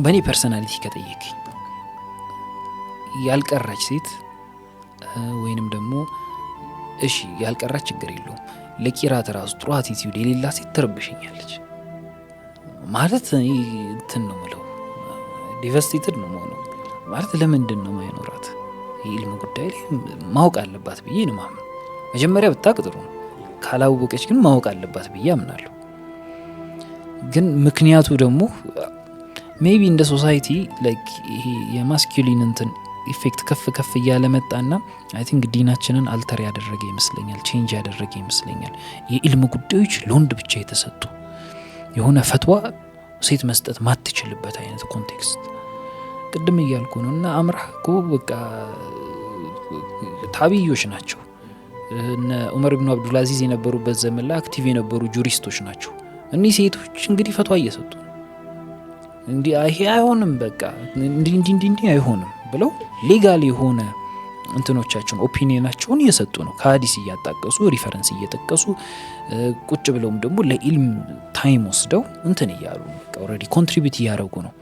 በእኔ ፐርሰናሊቲ ከጠየቅኝ ያልቀራች ሴት ወይንም ደግሞ እሺ ያልቀራች ችግር የለውም ለቂራት ራሱ ጥሩ አቲቲዩድ የሌላ ሴት ትረብሸኛለች ማለት እንትን ነው ምለው ዲቨስቴትድ ነው መሆኑ ማለት ለምንድን ነው ማይኖራት የኢልም ጉዳይ ላይ ማወቅ አለባት ብዬ ነው ማምነው። መጀመሪያ ብታውቅ ጥሩ ነው፣ ካላወቀች ግን ማወቅ አለባት ብዬ አምናለሁ። ግን ምክንያቱ ደግሞ ሜቢ እንደ ሶሳይቲ ላይክ ይሄ የማስኩሊን እንትን ኢፌክት ከፍ ከፍ እያለ መጣና አይ ቲንክ ዲናችንን አልተር ያደረገ ይመስለኛል፣ ቼንጅ ያደረገ ይመስለኛል። የኢልም ጉዳዮች ለወንድ ብቻ የተሰጡ የሆነ ፈትዋ ሴት መስጠት ማትችልበት አይነት ኮንቴክስት ቅድም እያልኩ ነው። እና አምራህ እኮ በቃ ታቢዮች ናቸው። እነ ዑመር ኢብኑ አብዱልአዚዝ የነበሩበት ዘመን ላይ አክቲቭ የነበሩ ጁሪስቶች ናቸው። እኒህ ሴቶች እንግዲህ ፈትዋ እየሰጡ ነው። እንዲህ ይሄ አይሆንም በቃ እንዲህ አይሆንም ብለው ሌጋል የሆነ እንትኖቻቸውን ኦፒኒየናቸውን እየሰጡ ነው። ከሀዲስ እያጣቀሱ ሪፈረንስ እየጠቀሱ ቁጭ ብለውም ደግሞ ለኢልም ታይም ወስደው እንትን እያሉ በቃ ኦልሬዲ ኮንትሪቢዩት እያደረጉ ነው።